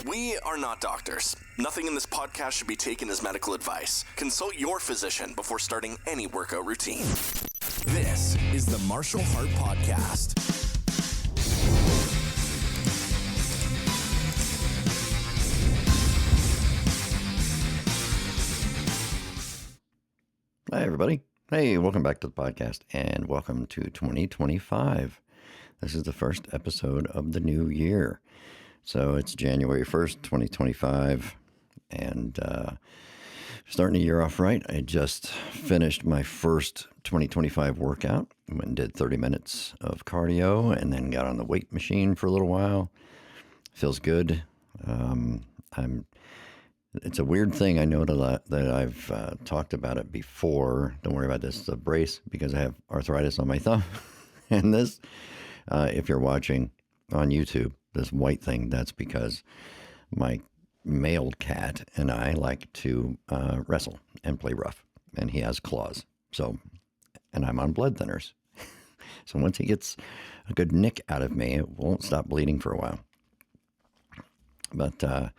We are not doctors. Nothing in this podcast should be taken as medical advice. Consult your physician before starting any workout routine. This is the Martial Heart Podcast. Hi, everybody. Hey, welcome back to the podcast and welcome to 2025. This is the first episode of the new year. So it's January 1st, 2025, and starting the year off right. I just finished my first 2025 workout. Went and did 30 minutes of cardio and then got on the weight machine for a little while. Feels good. It's a weird thing. I know that I've talked about it before. Don't worry about this. It's a brace because I have arthritis on my thumb. And this, if you're watching on YouTube, this white thing, that's because my male cat and I like to wrestle and play rough. And he has claws. And I'm on blood thinners. So once he gets a good nick out of me, it won't stop bleeding for a while. But I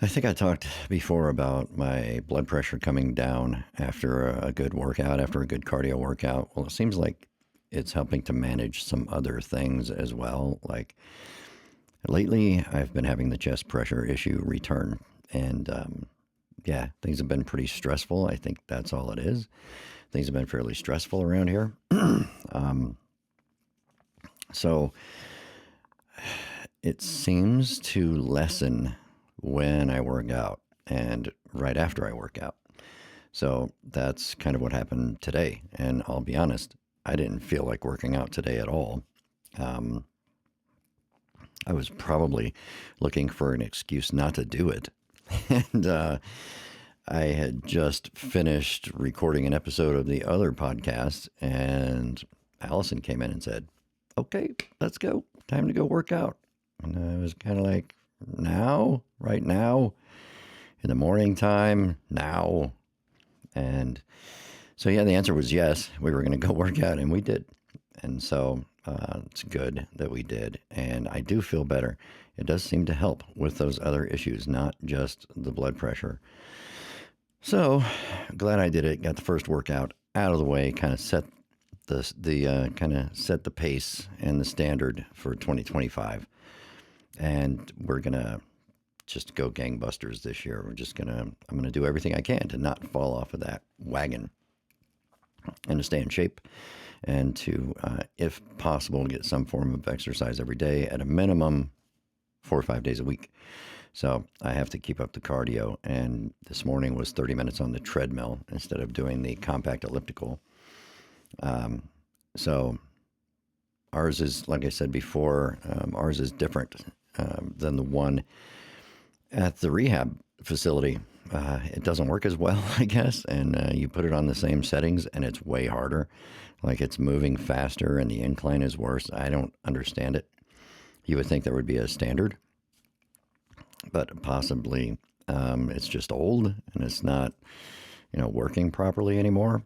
think I talked before about my blood pressure coming down after a good workout, after a good cardio workout. Well, it seems like it's helping to manage some other things as well. Like lately, I've been having the chest pressure issue return. And things have been pretty stressful. I think that's all it is. Things have been fairly stressful around here. So it seems to lessen when I work out and right after I work out. So that's kind of what happened today. And I'll be honest, I didn't feel like working out today at all. I was probably looking for an excuse not to do it. And I had just finished recording an episode of the other podcast, and Allison came in and said, "Okay, let's go. Time to go work out." And I was kind of like, now, right now, in the morning time, now. And so, the answer was yes. We were going to go work out, and we did. And so it's good that we did. And I do feel better. It does seem to help with those other issues, not just the blood pressure. So glad I did it. Got the first workout out of the way, kind of set the pace and the standard for 2025. And we're going to just go gangbusters this year. I'm going to do everything I can to not fall off of that wagon and to stay in shape and to, if possible, get some form of exercise every day at a minimum 4 or 5 days a week. So I have to keep up the cardio. And this morning was 30 minutes on the treadmill instead of doing the compact elliptical. So ours is, like I said before, ours is different than the one at the rehab facility. It doesn't work as well, I guess, and you put it on the same settings and it's way harder. Like it's moving faster and the incline is worse. I don't understand it. You would think there would be a standard, but possibly it's just old and it's not, working properly anymore,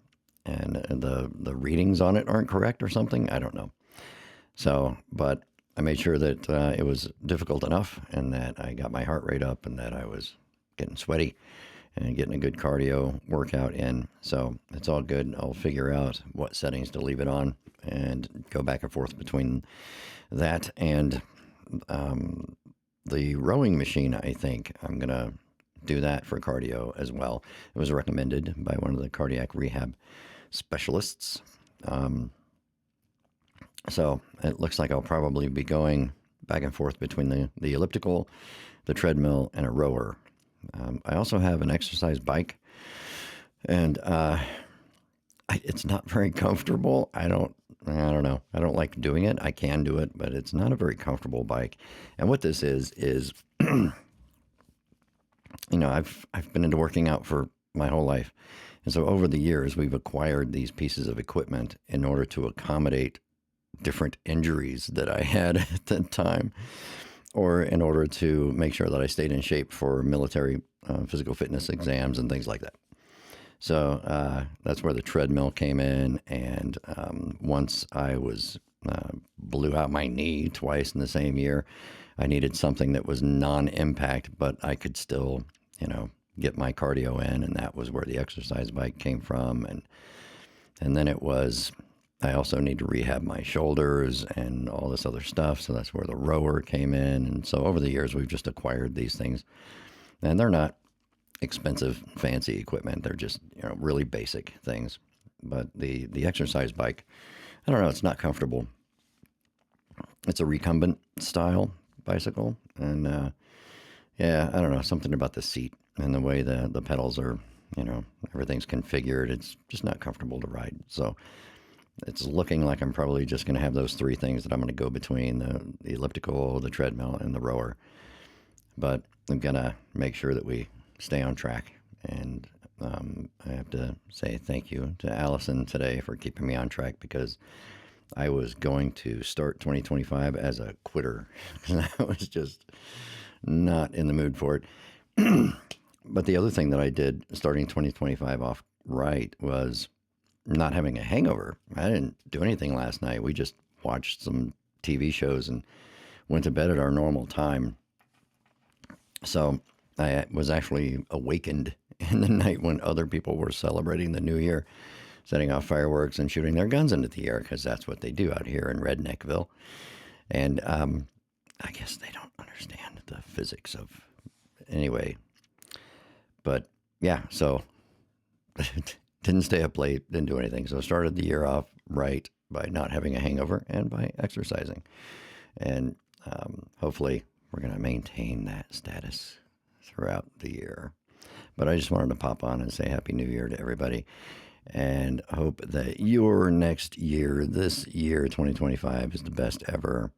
and the readings on it aren't correct or something. I don't know. So, but I made sure that it was difficult enough and that I got my heart rate up and that I was getting sweaty and getting a good cardio workout in. So it's all good. I'll figure out what settings to leave it on and go back and forth between that and the rowing machine. I think I'm going to do that for cardio as well. It was recommended by one of the cardiac rehab specialists. So it looks like I'll probably be going back and forth between the elliptical, the treadmill, and a rower. I also have an exercise bike, and it's not very comfortable. I don't know. I don't like doing it. I can do it, but it's not a very comfortable bike. And what this is, I've been into working out for my whole life. And so over the years, we've acquired these pieces of equipment in order to accommodate different injuries that I had at the time, or in order to make sure that I stayed in shape for military physical fitness exams and things like that. So that's where the treadmill came in. And once I was blew out my knee twice in the same year. I needed something that was non-impact, but I could still, get my cardio in, and that was where the exercise bike came from. And then it was, I also need to rehab my shoulders and all this other stuff, so that's where the rower came in. And so over the years, we've just acquired these things, and they're not expensive, fancy equipment. They're just, really basic things. But the exercise bike, I don't know, it's not comfortable. It's a recumbent style bicycle, and I don't know, something about the seat and the way the pedals are, everything's configured. It's just not comfortable to ride. So it's looking like I'm probably just going to have those three things that I'm going to go between, the elliptical, the treadmill, and the rower. But I'm going to make sure that we stay on track. And I have to say thank you to Allison today for keeping me on track, because I was going to start 2025 as a quitter because I was just not in the mood for it. But the other thing that I did starting 2025 off right was not having a hangover. I didn't do anything last night. We just watched some TV shows and went to bed at our normal time. So I was actually awakened in the night when other people were celebrating the new year, setting off fireworks and shooting their guns into the air, because that's what they do out here in Redneckville. And I guess they don't understand the physics of, anyway. But yeah, so didn't stay up late, didn't do anything. So started the year off right by not having a hangover and by exercising. And hopefully we're going to maintain that status throughout the year. But I just wanted to pop on and say Happy New Year to everybody, and hope that your next year, this year, 2025, is the best ever.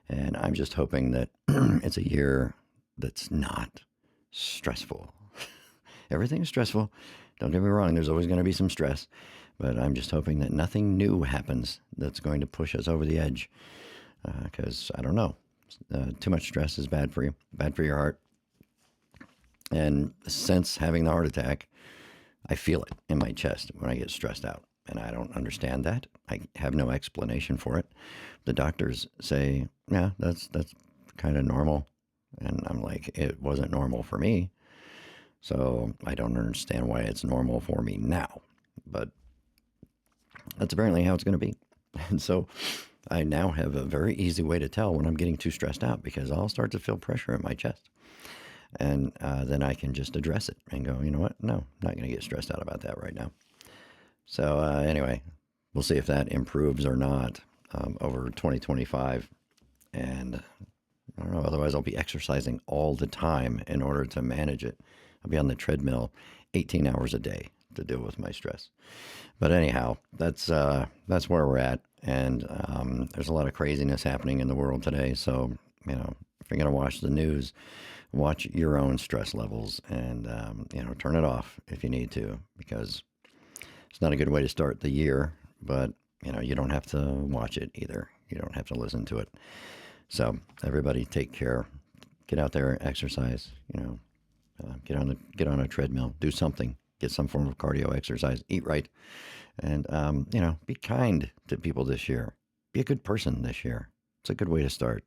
And I'm just hoping that it's a year that's not stressful. Everything is stressful. Don't get me wrong, there's always going to be some stress. But I'm just hoping that nothing new happens that's going to push us over the edge. Because, I don't know, too much stress is bad for you, bad for your heart. And since having the heart attack, I feel it in my chest when I get stressed out. And I don't understand that. I have no explanation for it. The doctors say, yeah, that's kind of normal. And I'm like, it wasn't normal for me. So I don't understand why it's normal for me now. But that's apparently how it's going to be. And so I now have a very easy way to tell when I'm getting too stressed out, because I'll start to feel pressure in my chest. And then I can just address it and go, you know what? No, I'm not going to get stressed out about that right now. So anyway, we'll see if that improves or not over 2025. And I don't know, otherwise I'll be exercising all the time in order to manage it. I'll be on the treadmill 18 hours a day to deal with my stress. But anyhow, that's where we're at. And there's a lot of craziness happening in the world today. So, if you're going to watch the news, watch your own stress levels and, turn it off if you need to, because it's not a good way to start the year, but, you don't have to watch it either. You don't have to listen to it. So everybody take care, get out there, exercise, get on a treadmill, do something, get some form of cardio exercise, eat right, and, be kind to people this year. Be a good person this year. It's a good way to start.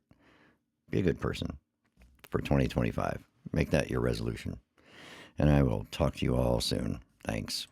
Be a good person for 2025. Make that your resolution. And I will talk to you all soon. Thanks.